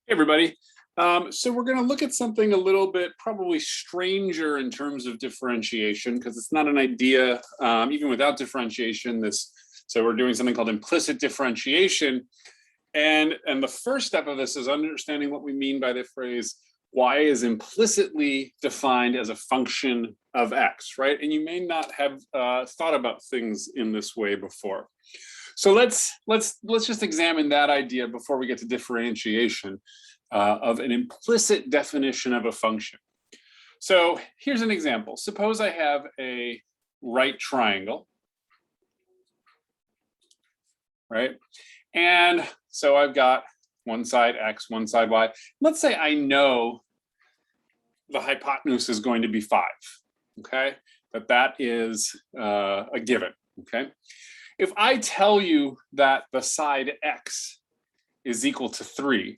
Hey everybody. So we're going to look at something a little bit probably stranger in terms of differentiation because it's not an idea even without differentiation. So we're doing something called implicit differentiation, and the first step of this is understanding what we mean by the phrase y is implicitly defined as a function of x, right? And you may not have thought about things in this way before. So let's just examine that idea before we get to differentiation of an implicit definition of a function. So here's an example. Suppose I have a right triangle, right? And so I've got one side x, one side y. Let's say I know the hypotenuse is going to be 5, okay? That is a given, okay? If I tell you that the side x is equal to 3,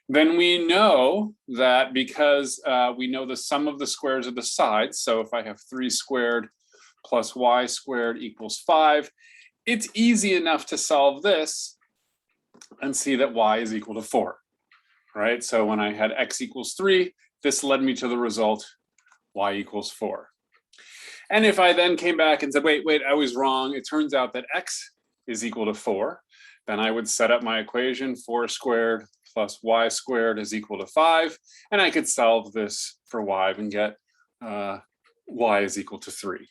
then we know that because we know the sum of the squares of the sides, so if I have 3 squared plus y squared equals 5, it's easy enough to solve this and see that y is equal to 4, right? So when I had x equals 3, this led me to the result y equals 4. And if I then came back and said, wait, I was wrong, it turns out that x is equal to 4, then I would set up my equation, 4 squared plus y squared is equal to 5, and I could solve this for y and get y is equal to 3,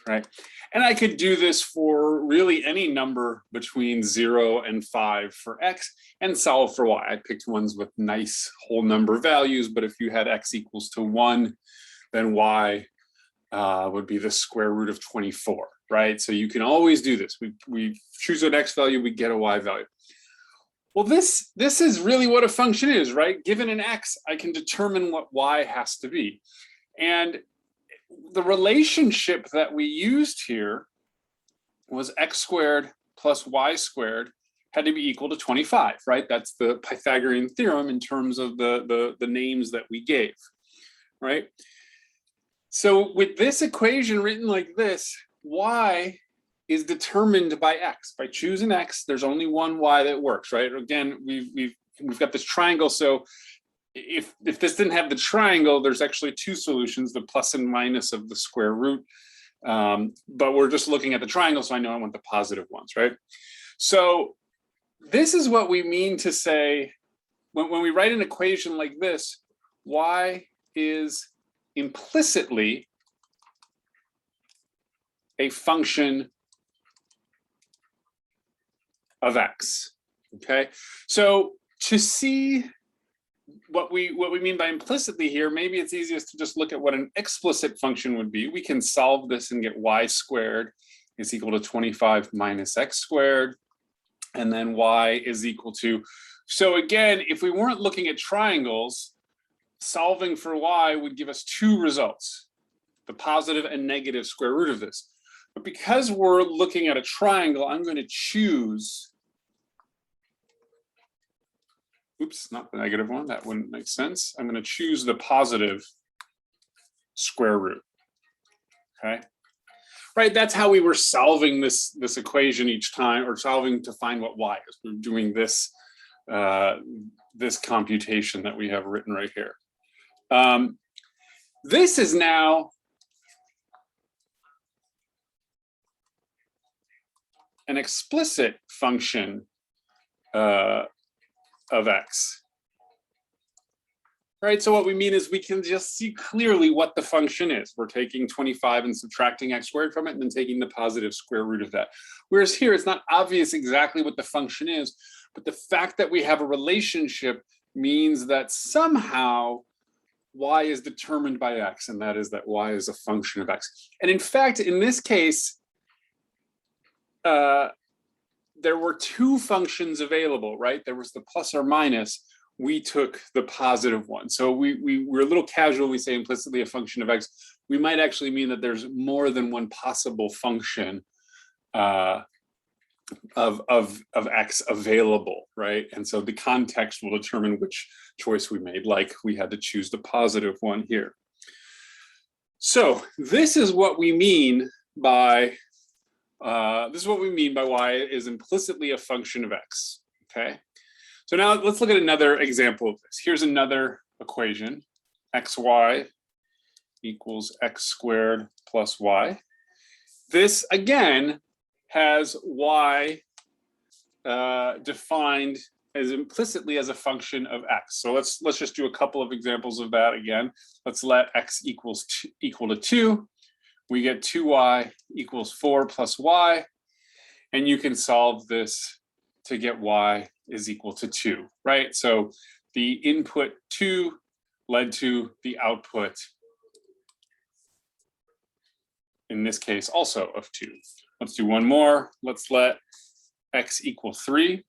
right? And I could do this for really any number between 0 and 5 for x and solve for y. I picked ones with nice whole number values, but if you had x equals to 1, then y would be the square root of 24, right? So you can always do this. We choose an x value, we get a y value. Well, this is really what a function is, right? Given an x, I can determine what y has to be. And the relationship that we used here was x squared plus y squared had to be equal to 25, right? That's the Pythagorean theorem in terms of the names that we gave, right? So with this equation written like this, y is determined by x. If I choose an x, there's only one y that works, right? Again, we've got this triangle, so if this didn't have the triangle, there's actually two solutions, the plus and minus of the square root. But we're just looking at the triangle, so I know I want the positive ones, right? So this is what we mean to say, when we write an equation like this, y is implicitly a function of x, okay? So to see what we mean by implicitly here, maybe it's easiest to just look at what an explicit function would be. We can solve this and get y squared is equal to 25 minus x squared, and then y is equal to, so again, if we weren't looking at triangles, solving for y would give us two results, the positive and negative square root of this. But because we're looking at a triangle, I'm going to choose, oops, not the negative one, that wouldn't make sense. I'm going to choose the positive square root, okay? Right, that's how we were solving this equation each time, or solving to find what y is. We're doing this, this computation that we have written right here. This is now an explicit function of x, right? So what we mean is we can just see clearly what the function is. We're taking 25 and subtracting x squared from it, and then taking the positive square root of that. Whereas here, it's not obvious exactly what the function is, but the fact that we have a relationship means that somehow y is determined by x, and that is that y is a function of x. And in fact, in this case, there were two functions available, right? There was the plus or minus. We took the positive one. So we're a little casual. We say implicitly a function of x. We might actually mean that there's more than one possible function of x available, right? And so the context will determine which choice we made, like we had to choose the positive one here. So this is what we mean by y is implicitly a function of x, okay? So now let's look at another example of this. Here's another equation, xy equals x squared plus y. This again has y defined as implicitly as a function of x. So let's just do a couple of examples of that again. Let's let x equal to 2. We get 2y equals 4 plus y. And you can solve this to get y is equal to 2, right? So the input 2 led to the output, in this case, also of 2. Let's do one more. Let's let x equal 3.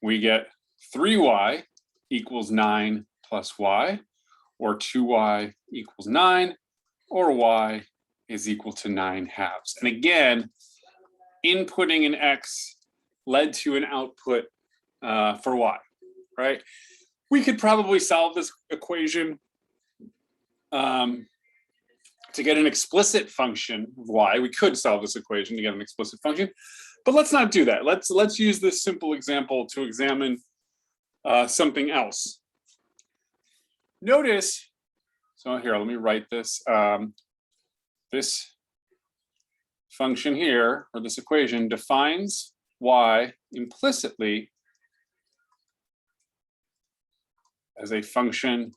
We get 3y equals 9 plus y, or 2y equals 9, or y is equal to 9 halves. And again, inputting an x led to an output for y, right? We could probably solve this equation to get an explicit function of y. We could solve this equation to get an explicit function, but let's not do that. Let's use this simple example to examine something else. Notice, so here, let me write this. This function here, or this equation, defines y implicitly as a function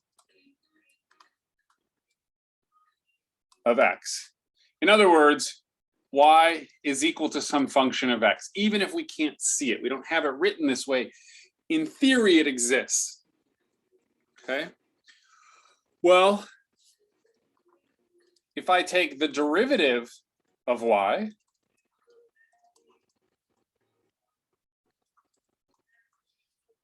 of x. In other words, y is equal to some function of x, even if we can't see it. We don't have it written this way. In theory, it exists. Okay? Well, if I take the derivative of y,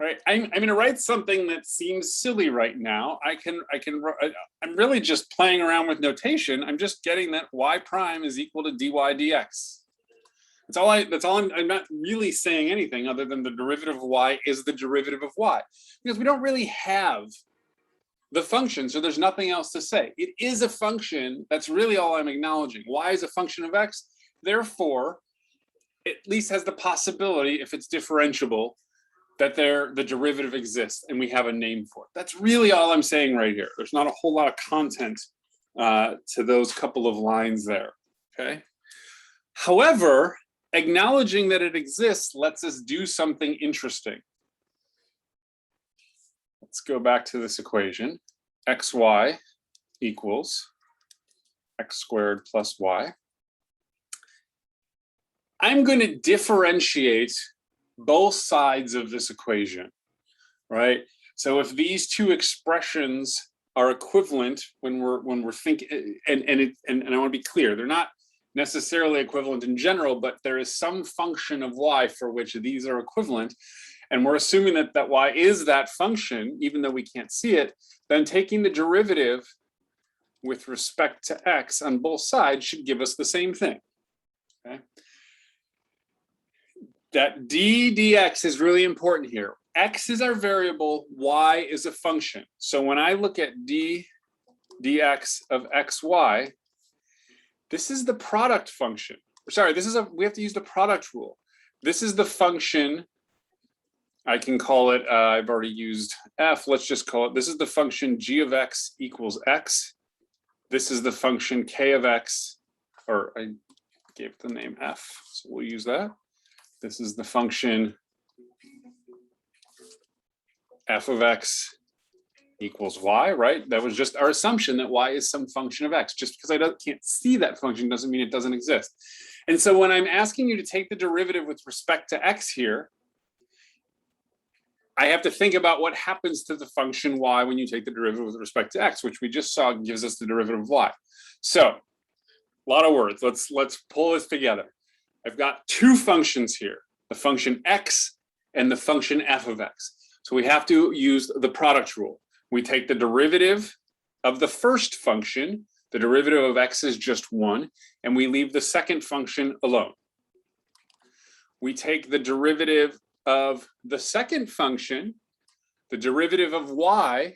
right? I'm going to write something that seems silly right now. I'm really just playing around with notation. I'm just getting that y prime is equal to dy dx. I'm not really saying anything other than the derivative of y is the derivative of y, because we don't really have the function, so there's nothing else to say. It is a function. That's really all I'm acknowledging. Y is a function of x. Therefore, it at least has the possibility, if it's differentiable, that the derivative exists and we have a name for it. That's really all I'm saying right here. There's not a whole lot of content to those couple of lines there, okay? However, acknowledging that it exists lets us do something interesting. Let's go back to this equation. Xy equals x squared plus y. I'm going to differentiate both sides of this equation, right? So if these two expressions are equivalent when we're thinking, and I want to be clear, they're not necessarily equivalent in general, but there is some function of y for which these are equivalent, and we're assuming that y is that function, even though we can't see it, then taking the derivative with respect to x on both sides should give us the same thing, okay? That d dx is really important here. X is our variable, y is a function. So when I look at d dx of xy, this is the product function. Sorry, we have to use the product rule. This is the function. I can call it, I've already used f, let's just call it, this is the function g of x equals x. This is the function k of x, or I gave it the name f, so we'll use that. This is the function f of x equals y, right? That was just our assumption that y is some function of x. Just because I can't see that function doesn't mean it doesn't exist. And so when I'm asking you to take the derivative with respect to x here, I have to think about what happens to the function y when you take the derivative with respect to x, which we just saw gives us the derivative of y. So, a lot of words. Let's pull this together. I've got two functions here, the function x and the function f of x. So we have to use the product rule. We take the derivative of the first function, the derivative of x is just 1, and we leave the second function alone. We take the derivative of the second function, the derivative of y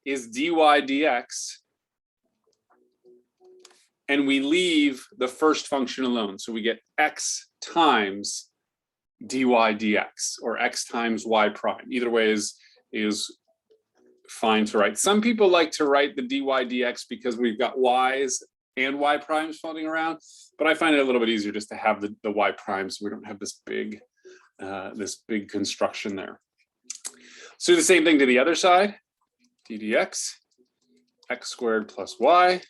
is dy dx, and we leave the first function alone. So we get x times dy dx, or x times y prime. Either way is fine to write. Some people like to write the dy dx because we've got y's and y primes floating around, but I find it a little bit easier just to have the y primes so we don't have this big construction there. So do the same thing to the other side, d dx, x squared plus y.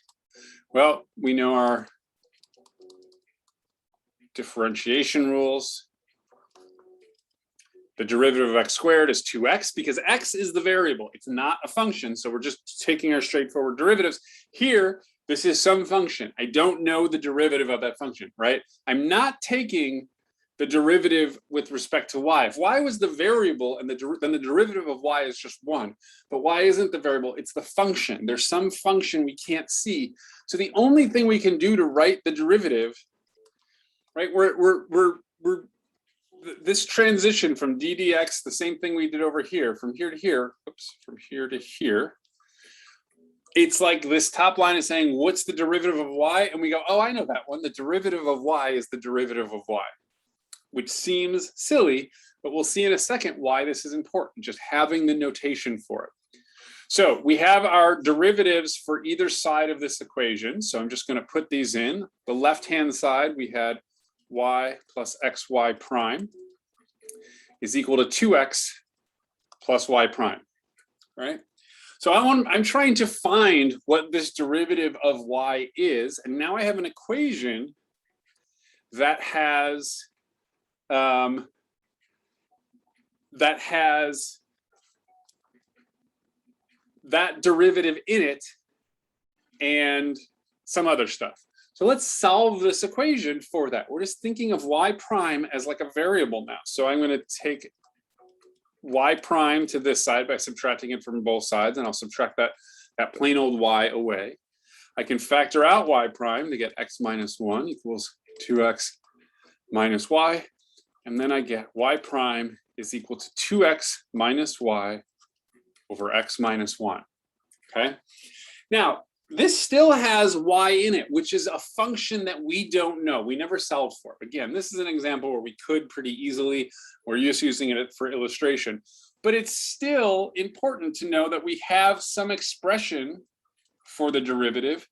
Well, we know our differentiation rules. The derivative of x squared is 2x because x is the variable. It's not a function, so we're just taking our straightforward derivatives. Here, this is some function. I don't know the derivative of that function, right? I'm not taking the derivative with respect to y. If y was the variable and then the derivative of y is just 1, but y isn't the variable, it's the function. There's some function we can't see. So the only thing we can do to write the derivative, right, this transition from d dx, the same thing we did over here, from here to here, from here to here, it's like this top line is saying, what's the derivative of y? And we go, oh, I know that one. The derivative of y is the derivative of y, which seems silly, but we'll see in a second why this is important, just having the notation for it. So we have our derivatives for either side of this equation. So I'm just going to put these in. The left-hand side, we had y plus xy prime is equal to 2x plus y prime, right? So I'm trying to find what this derivative of y is, and now I have an equation that has that derivative in it and some other stuff. So let's solve this equation for that. We're just thinking of y prime as like a variable now. So I'm going to take y prime to this side by subtracting it from both sides, and I'll subtract that plain old y away. I can factor out y prime to get x minus 1 equals 2x minus y, and then I get y prime is equal to 2x minus y over x minus 1, okay? Now, this still has y in it, which is a function that we don't know. We never solved for it. Again, this is an example where we could pretty easily. We're just using it for illustration. But it's still important to know that we have some expression for the derivative,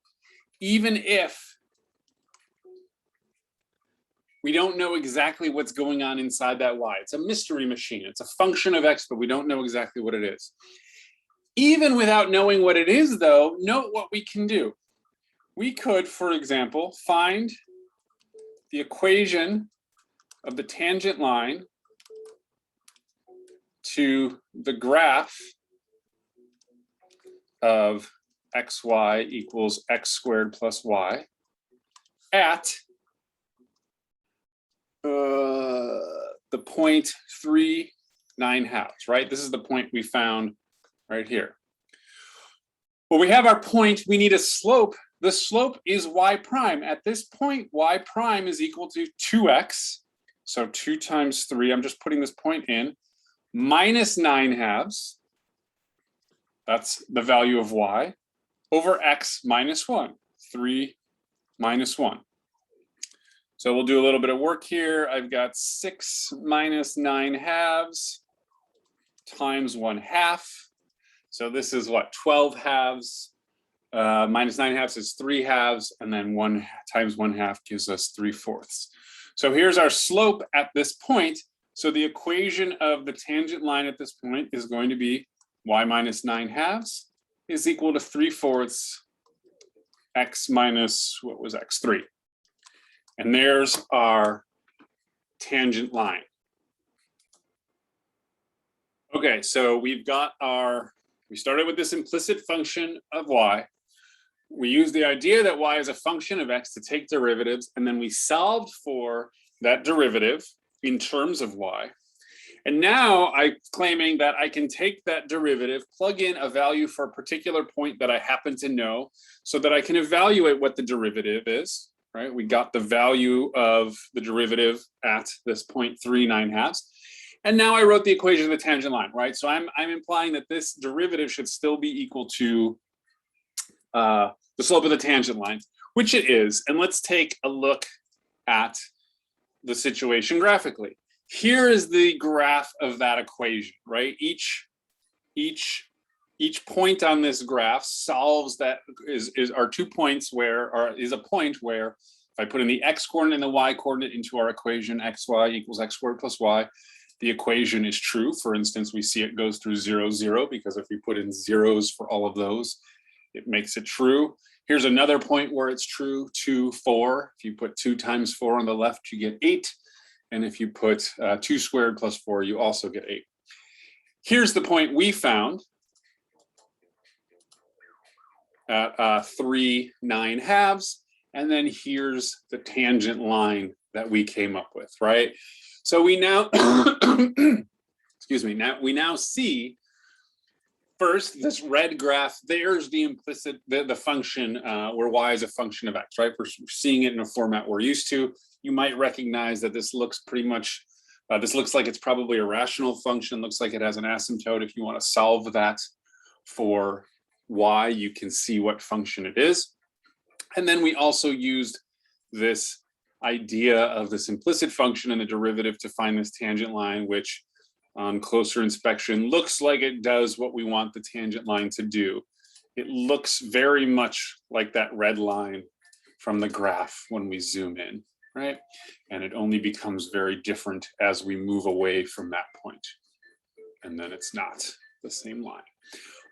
even if we don't know exactly what's going on inside that y. It's a mystery machine. It's a function of x, but we don't know exactly what it is. Even without knowing what it is, though, note what we can do. We could, for example, find the equation of the tangent line to the graph of xy equals x squared plus y at the point 3, 9/2, right? This is the point we found right here. Well, we have our point, we need a slope. The slope is y prime. At this point, y prime is equal to 2x, so 2 times 3, I'm just putting this point in, minus 9/2, that's the value of y, over x minus 1, 3 minus 1. So we'll do a little bit of work here. I've got 6 minus 9/2 times 1/2. So this is what, 12/2 minus 9/2 is 3/2, and then 1 times 1/2 gives us 3/4. So here's our slope at this point. So the equation of the tangent line at this point is going to be y minus 9/2 is equal to 3/4 x minus, what was x? 3. And there's our tangent line. Okay, so we've got we started with this implicit function of y. We used the idea that y is a function of x to take derivatives, and then we solved for that derivative in terms of y. And now I'm claiming that I can take that derivative, plug in a value for a particular point that I happen to know, so that I can evaluate what the derivative is, right? We got the value of the derivative at this point 3 9/2. And now I wrote the equation of the tangent line, right? So I'm implying that this derivative should still be equal to the slope of the tangent line, which it is. And let's take a look at the situation graphically. here is the graph of that equation, right? Each point on this graph solves that are 2 points where, or is a point where if I put in the x coordinate and the y coordinate into our equation, xy equals x squared plus y, the equation is true. For instance, we see it goes through 0, 0, because if we put in zeros for all of those, it makes it true. Here's another point where it's true, 2, 4. If you put 2 times 4 on the left, you get 8. And if you put 2 squared plus 4, you also get 8. Here's the point we found at 3 9/2. And then here's the tangent line that we came up with, right? So we now, excuse me, we now see first this red graph, there's the implicit, the function where y is a function of x, right? We're seeing it in a format we're used to. You might recognize that this looks pretty much, this looks like it's probably a rational function, looks like it has an asymptote. If you want to solve that for y, you can see what function it is. And then we also used this idea of this implicit function and the derivative to find this tangent line, which on closer inspection looks like it does what we want the tangent line to do. It looks very much like that red line from the graph when we zoom in, right? And it only becomes very different as we move away from that point. And then it's not the same line.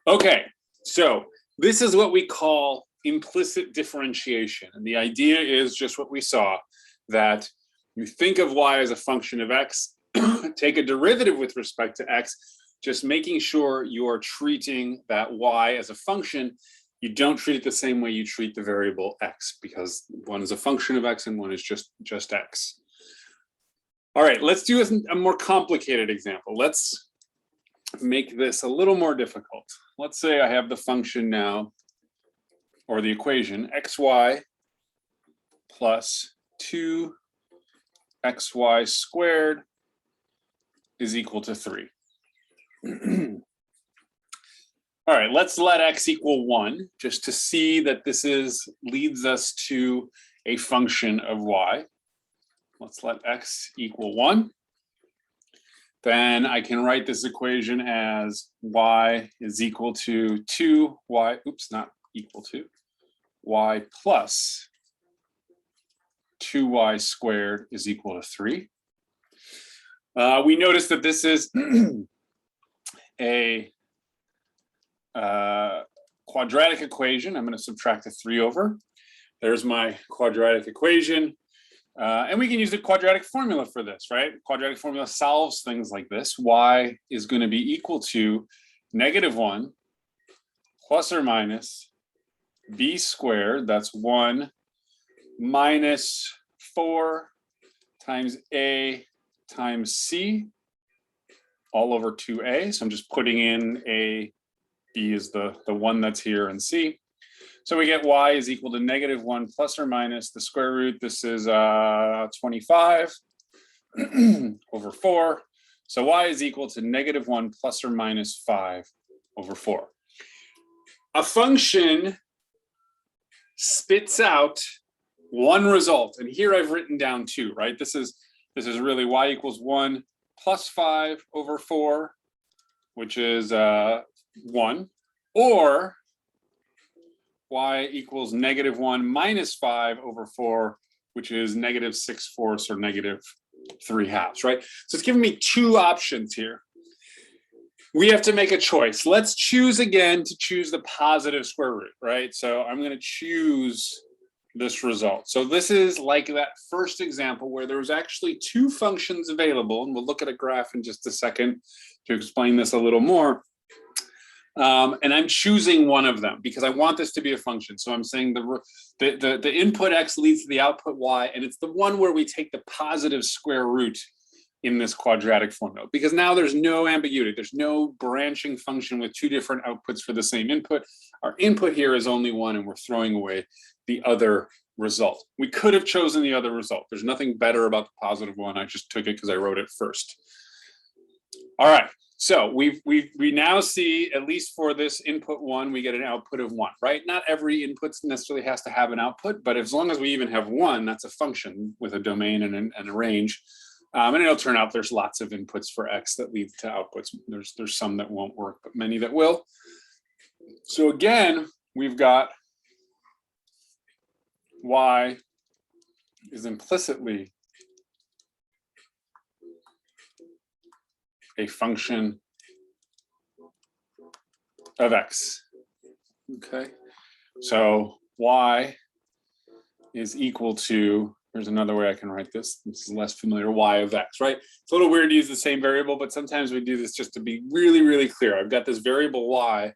Okay, so this is what we call implicit differentiation. And the idea is just what we saw, that you think of y as a function of x, take a derivative with respect to x, just making sure you are treating that y as a function. You don't treat it the same way you treat the variable x, because one is a function of x and one is just x. All right, let's do a more complicated example. Let's make this a little more difficult. Let's say I have the function now, or the equation, xy plus 2xy squared is equal to 3. All right, let's let x equal 1, just to see that this leads us to a function of y. Let's let x equal 1. Then I can write this equation as y is equal to 2y, oops, not equal to, y plus 2y squared is equal to 3. We notice that this is a quadratic equation. I'm going to subtract a 3 over. There's my quadratic equation. And we can use the quadratic formula for this, right? Quadratic formula solves things like this. Y is going to be equal to -1 plus or minus b squared, that's 1 minus 4 times a times c all over 2a. So I'm just putting in a, b is the one that's here, and c. So we get y is equal to -1 plus or minus the square root. This is 25 over 4. So y is equal to -1 plus or minus 5 over 4. A function spits out one result, and here I've written down 2, right? This is really y equals 1 plus 5 over 4, which is 1, or y equals -1 minus 5 over 4, which is -6/4 or -3/2, right? So it's giving me 2 options here. We have to make a choice. Let's choose again to choose the positive square root, right? So I'm going to choose this result. So this is like that first example where there was actually 2 functions available, and we'll look at a graph in just a second to explain this a little more. And I'm choosing one of them because I want this to be a function. So I'm saying the input x leads to the output y, and it's the one where we take the positive square root in this quadratic formula, because now there's no ambiguity. There's no branching function with 2 different outputs for the same input. Our input here is only 1, and we're throwing away the other result. We could have chosen the other result. There's nothing better about the positive one. I just took it because I wrote it first. All right. So we now see, at least for this input 1, we get an output of 1, right? Not every input necessarily has to have an output, but as long as we even have 1, that's a function with a domain and a range. And it'll turn out there's lots of inputs for X that lead to outputs. There's some that won't work, but many that will. So again, we've got Y is implicitly a function of X. Okay, so Y is equal to, here's another way I can write this. This is less familiar, Y of X, right? It's a little weird to use the same variable, but sometimes we do this just to be really, really clear. I've got this variable Y,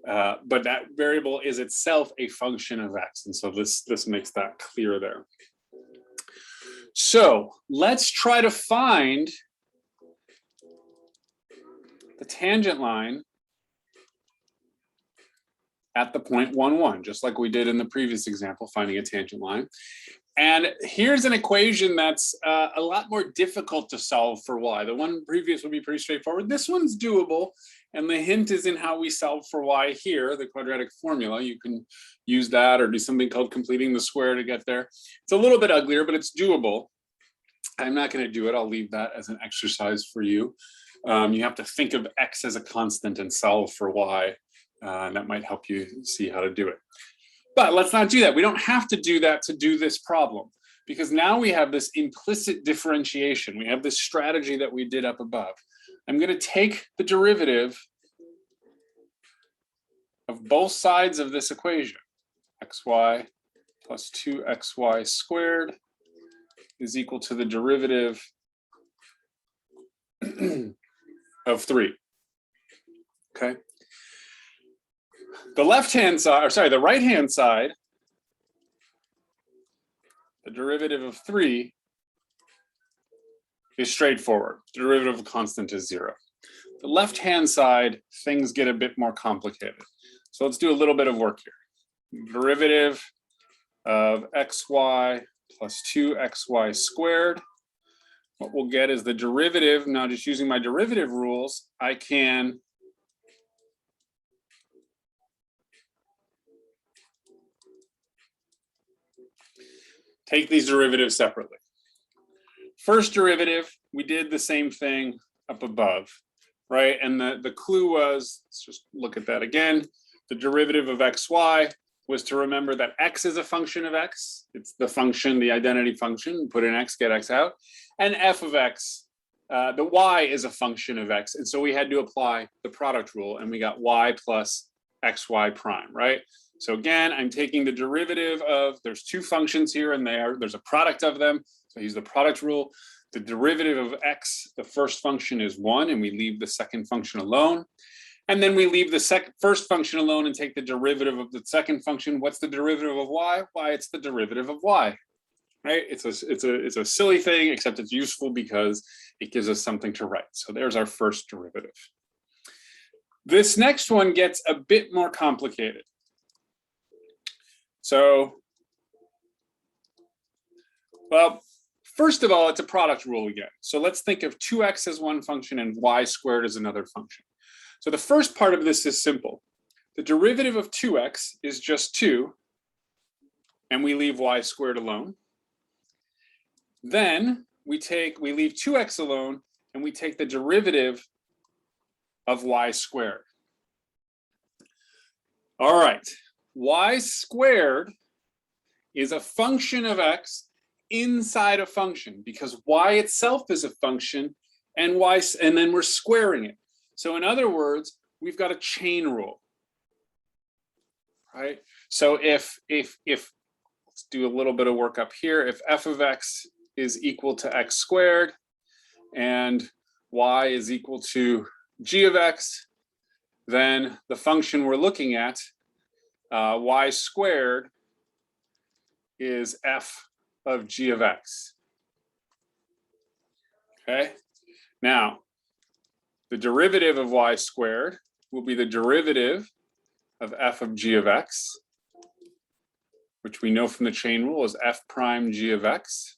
but that variable is itself a function of X. And so this makes that clear there. So let's try to find the tangent line at the point 1, 1, just like we did in the previous example, finding a tangent line. And here's an equation that's a lot more difficult to solve for Y. The one previous would be pretty straightforward. This one's doable. And the hint is in how we solve for Y here, the quadratic formula. You can use that or do something called completing the square to get there. It's a little bit uglier, but it's doable. I'm not going to do it. I'll leave that as an exercise for you. You have to think of X as a constant and solve for Y. And that might help you see how to do it. But let's not do that. We don't have to do that to do this problem, because now we have this implicit differentiation. We have this strategy that we did up above. I'm going to take the derivative of both sides of this equation. Xy plus 2xy squared is equal to the derivative of 3. Okay. The left-hand side, or sorry, the right-hand side, the derivative of 3 is straightforward. The derivative of a constant is 0. The left-hand side, things get a bit more complicated. So let's do a little bit of work here. Derivative of xy plus 2xy squared. What we'll get is the derivative. Now, just using my derivative rules, I can take these derivatives separately. First derivative, we did the same thing up above, right? And the clue was, let's just look at that again. The derivative of xy was to remember that x is a function of x. It's the function, the identity function, put in x, get x out. And f of x, the y is a function of x. And so we had to apply the product rule, and we got y plus xy prime, right? So again, I'm taking the derivative of, there's two functions here and there's a product of them. So I use the product rule. The derivative of x, the first function is 1, and we leave the second function alone. And then we leave the first function alone and take the derivative of the second function. What's the derivative of y? Why, it's the derivative of y, right? It's a silly thing, except it's useful because it gives us something to write. So there's our first derivative. This next one gets a bit more complicated. So, well, first of all, it's a product rule again. So let's think of 2x as one function and y squared as another function. So the first part of this is simple. The derivative of 2x is just 2, and we leave y squared alone. Then we leave 2x alone, and we take the derivative of y squared. All right. Y squared is a function of x inside a function, because y itself is a function, and then we're squaring it. So in other words, we've got a chain rule, right? So if let's do a little bit of work up here. If f of x is equal to x squared and y is equal to g of x, then the function we're looking at, y squared, is f of g of x. Okay, now the derivative of y squared will be the derivative of f of g of x, which we know from the chain rule is f prime g of x,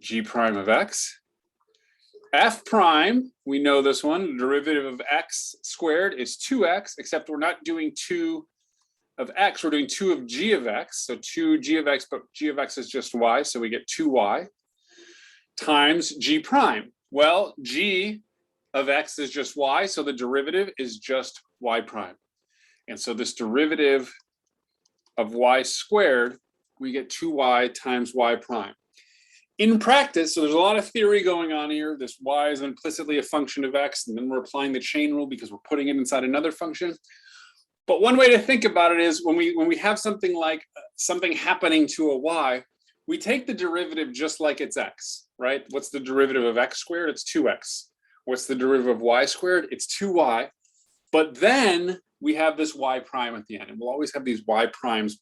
g prime of x. F prime, we know this one, the derivative of x squared is 2x, except we're not doing 2 of x, we're doing 2 of g of x. So 2 g of x, but g of x is just y, so we get 2y. times g prime. Well, g of x is just y, so the derivative is just y prime. And so this derivative of y squared, we get 2y times y prime. In practice, so there's a lot of theory going on here. This y is implicitly a function of x, and then we're applying the chain rule because we're putting it inside another function. But one way to think about it is when we have something like something happening to a y, we take the derivative just like it's x, right? What's the derivative of x squared? It's 2x. What's the derivative of y squared? It's 2y. But then we have this y prime at the end, and we'll always have these y primes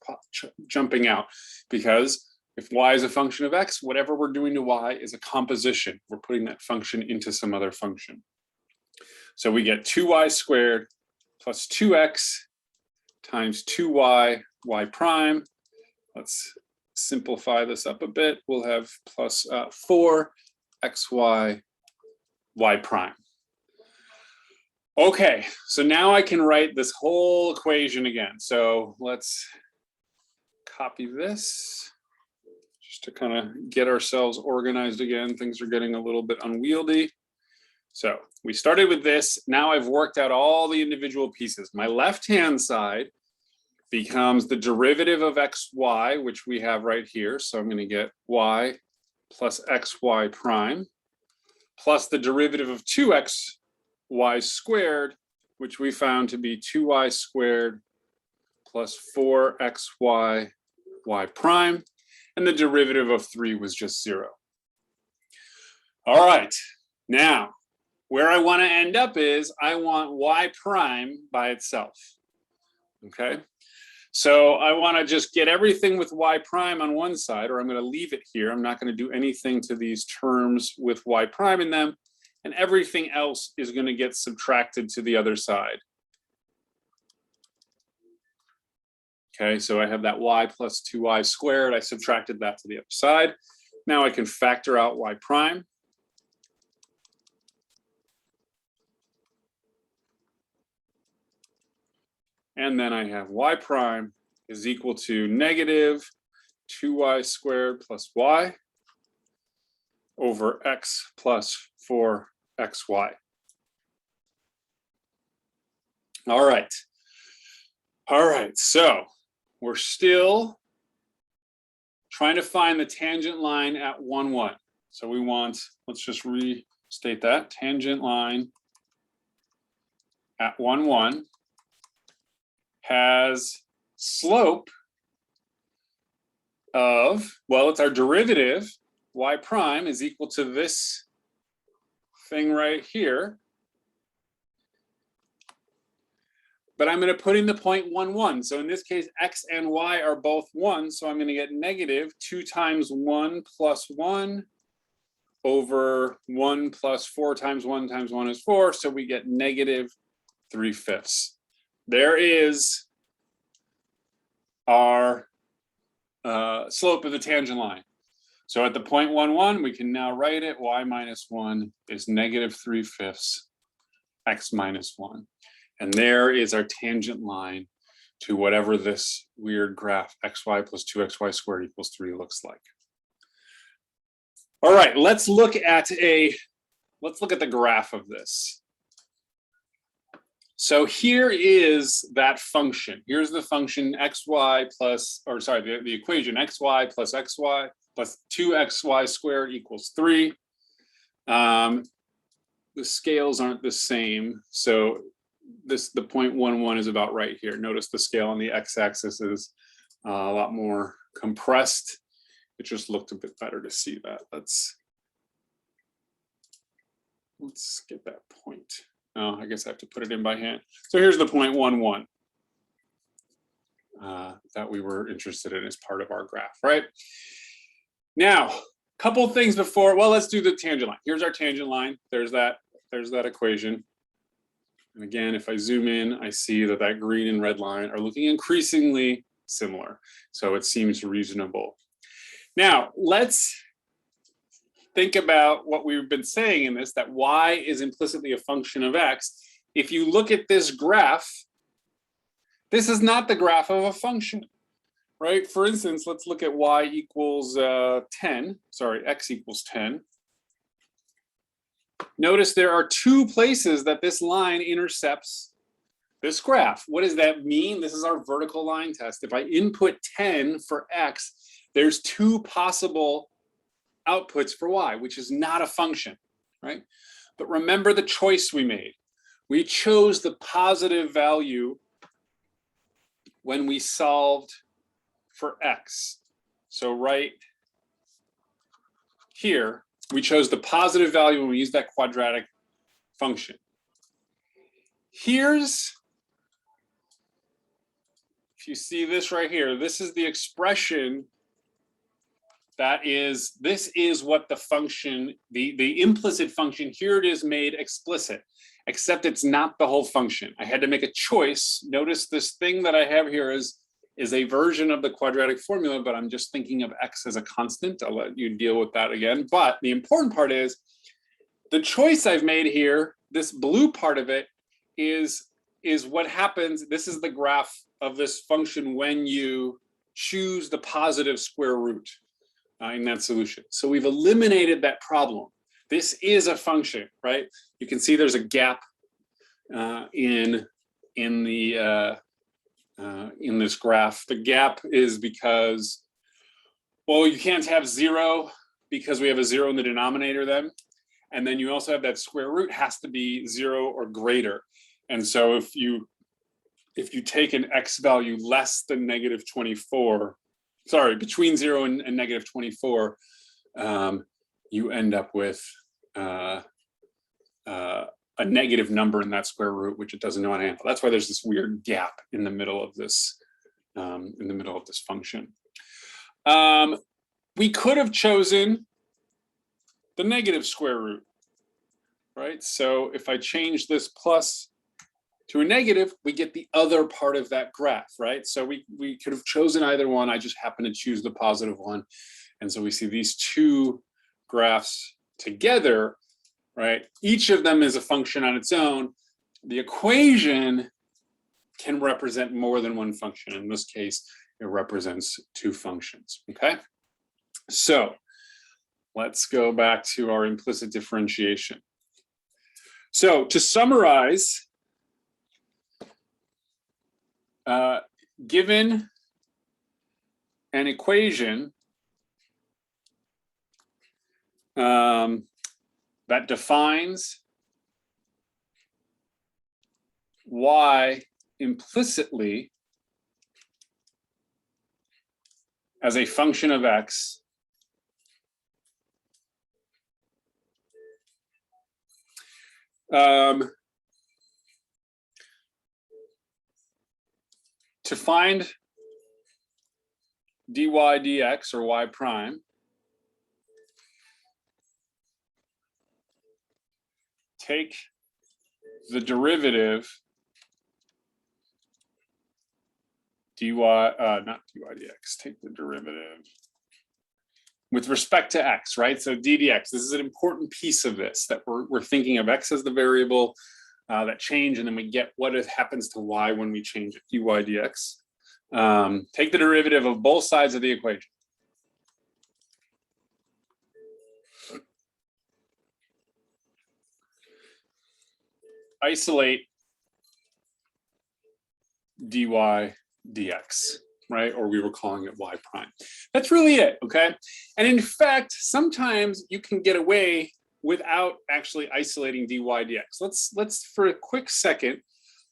jumping out, because if y is a function of x, whatever we're doing to y is a composition. We're putting that function into some other function. So we get 2y squared plus 2x times 2y y prime. Let's simplify this up a bit. We'll have plus 4xy y prime. Okay, so now I can write this whole equation again. So let's copy this just to kind of get ourselves organized again. Things are getting a little bit unwieldy. So we started with this. Now I've worked out all the individual pieces. My left-hand side becomes the derivative of xy, which we have right here. So I'm going to get y plus xy prime, plus the derivative of 2xy squared, which we found to be 2y squared plus 4xy y prime. And the derivative of 3 was just 0. All right, now where I want to end up is I want y prime by itself. Okay, so I want to just get everything with y prime on one side, or I'm going to leave it here. I'm not going to do anything to these terms with y prime in them, and everything else is going to get subtracted to the other side. Okay, so I have that y plus 2y squared. I subtracted that to the other side. Now I can factor out y prime. And then I have y prime is equal to negative 2y squared plus y over x plus 4xy. All right. All right, so we're still trying to find the tangent line at 1, 1. So we want, let's just restate that, tangent line at 1, 1 has slope of, well, it's our derivative, y prime is equal to this thing right here. But I'm going to put in the point 1, 1. So in this case, x and y are both 1. So I'm going to get negative 2 times 1 plus 1 over 1 plus 4 times 1 times 1 is 4. So we get negative 3/5. There is our slope of the tangent line. So at the point 1, 1, we can now write it. Y minus 1 is negative 3/5 x minus 1. And there is our tangent line to whatever this weird graph xy plus 2xy squared equals 3 looks like. All right, let's look at the graph of this. So here is that function. Here's the function xy plus, or sorry, the equation xy plus xy plus 2xy squared equals 3. The scales aren't the same, so the point 1, 1 is about right here. Notice the scale on the x-axis is a lot more compressed. It just looked a bit better to see that. Let's get that point. Oh, I guess I have to put it in by hand. So here's the point 1, 1 that we were interested in as part of our graph, right? Now, a couple things before, well, let's do the tangent line. Here's our tangent line. There's that equation. And again, if I zoom in, I see that that green and red line are looking increasingly similar. So it seems reasonable. Now, let's think about what we've been saying in this, that y is implicitly a function of x. If you look at this graph, this is not the graph of a function, right? For instance, let's look at y equals 10, sorry, x equals 10. Notice there are two places that this line intercepts this graph. What does that mean? This is our vertical line test. If I input 10 for x, there's two possible outputs for y, which is not a function, right? But remember the choice we made. We chose the positive value when we solved for x. So right here, we chose the positive value when we used that quadratic function. Here's, if you see this right here, this is the expression that is, this is what the function, the implicit function, here it is made explicit, except it's not the whole function. I had to make a choice. Notice this thing that I have here is a version of the quadratic formula, but I'm just thinking of x as a constant. I'll let you deal with that again. But the important part is the choice I've made here, this blue part of it is what happens. This is the graph of this function when you choose the positive square root in that solution. So we've eliminated that problem. This is a function, right? You can see there's a gap in this graph. The gap is because, well, you can't have 0 because we have a 0 in the denominator then. And then you also have that square root has to be 0 or greater. And so if you take an x value less than -24, sorry, between 0 and -24, you end up with a negative number in that square root, which it doesn't know how to handle. That's why there's this weird gap in the middle of this function. We could have chosen the negative square root, right? So if I change this plus to a negative, we get the other part of that graph, right? So we could have chosen either one. I just happen to choose the positive one. And so we see these two graphs together, right? Each of them is a function on its own. The equation can represent more than one function. In this case, it represents two functions, okay? So let's go back to our implicit differentiation. So to summarize, given an equation that defines y implicitly as a function of x, to find dy dx or y prime, take the derivative not dy dx, take the derivative with respect to x, right? So d dx, this is an important piece of this, that we're thinking of x as the variable that change, and then we get what happens to y when we change it, dy dx. Take the derivative of both sides of the equation. Isolate dy dx, right? Or we were calling it y prime. That's really it, okay? And in fact, sometimes you can get away without actually isolating dy dx. Let's for a quick second,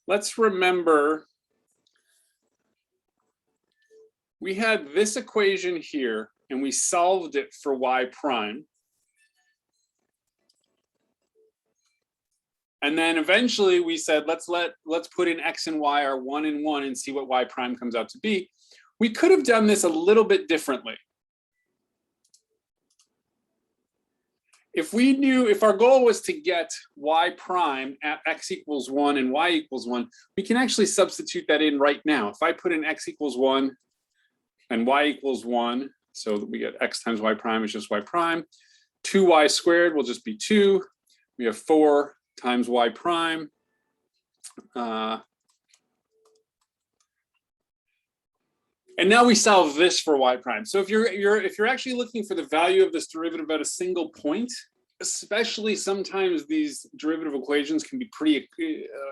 let's remember we had this equation here and we solved it for y prime. And then eventually we said, let's put in x and y are 1 and 1 and see what y prime comes out to be. We could have done this a little bit differently. If our goal was to get y prime at x equals 1 and y equals 1, we can actually substitute that in right now. If I put in x equals 1 and y equals 1, so that we get x times y prime is just y prime. 2y squared will just be 2. We have 4 times y prime. And now we solve this for y prime. So if you're actually looking for the value of this derivative at a single point, especially sometimes these derivative equations can be pretty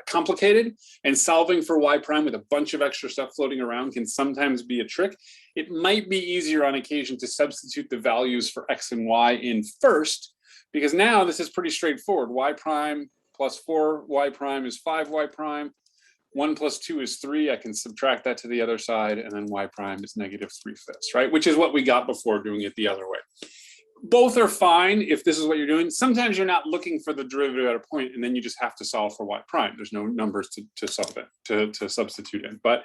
complicated, and solving for y prime with a bunch of extra stuff floating around can sometimes be a trick. It might be easier on occasion to substitute the values for x and y in first, because now this is pretty straightforward. Y prime plus 4y prime is 5y prime. 1 plus 2 is 3. I can subtract that to the other side, and then y prime is -3/5, right? Which is what we got before doing it the other way. Both are fine if this is what you're doing. Sometimes you're not looking for the derivative at a point, and then you just have to solve for y prime. There's no numbers to solve it, to substitute in. But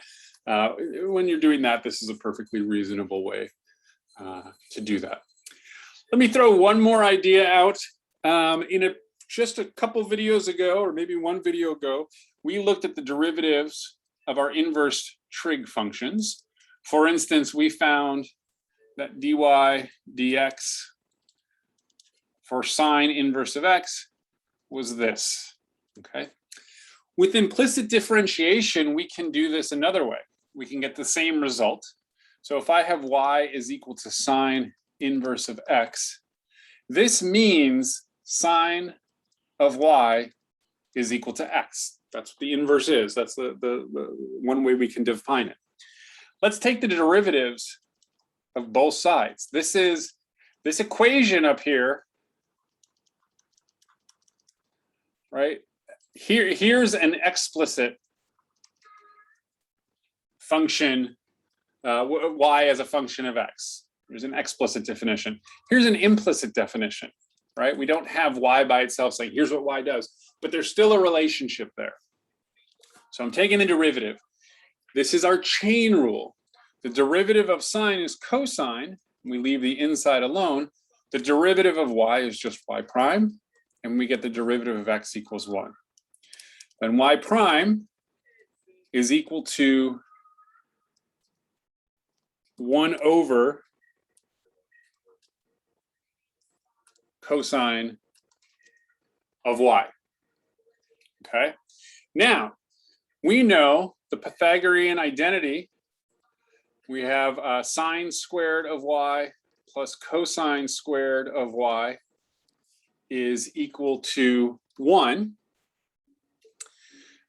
when you're doing that, this is a perfectly reasonable way to do that. Let me throw one more idea out. Just a couple videos ago, or maybe one video ago, we looked at the derivatives of our inverse trig functions. For instance, we found that dy dx for sine inverse of x was this, okay? With implicit differentiation, we can do this another way. We can get the same result. So if I have y is equal to sine inverse of x, this means sine of y is equal to x. That's what the inverse is. That's the one way we can define it. Let's take the derivatives of both sides. This is this equation up here, right? Here's an explicit function, y as a function of x. There's an explicit definition. Here's an implicit definition, right? We don't have y by itself saying, here's what y does, but there's still a relationship there. So I'm taking the derivative. This is our chain rule. The derivative of sine is cosine. We leave the inside alone. The derivative of y is just y prime, and we get the derivative of x equals 1. Then y prime is equal to 1 over cosine of y. Okay. Now, we know the Pythagorean identity. We have sine squared of y plus cosine squared of y is equal to 1.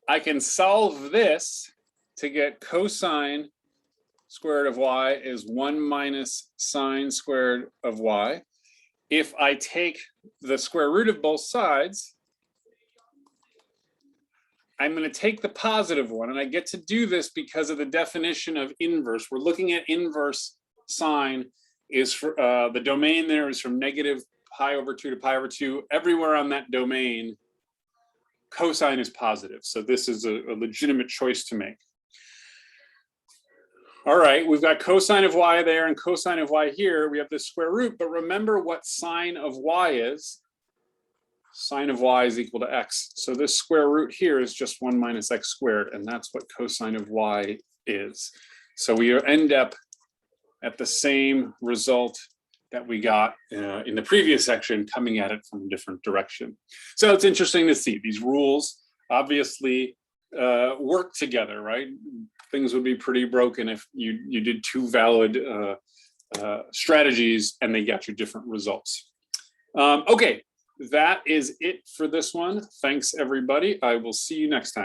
I can solve this to get cosine squared of y is 1 minus sine squared of y. If I take the square root of both sides, I'm going to take the positive one, and I get to do this because of the definition of inverse. We're looking at inverse sine is for the domain there is from negative pi over 2 to pi over 2. Everywhere on that domain, cosine is positive. So this is a legitimate choice to make. All right, we've got cosine of y there and cosine of y here. We have the square root, but remember what sine of y is. Sine of y is equal to x. So this square root here is just 1 minus x squared, and that's what cosine of y is. So we end up at the same result that we got in the previous section, coming at it from a different direction. So it's interesting to see these rules obviously work together, right? Things would be pretty broken if you did two valid strategies and they got you different results. Okay. That is it for this one. Thanks, everybody. I will see you next time.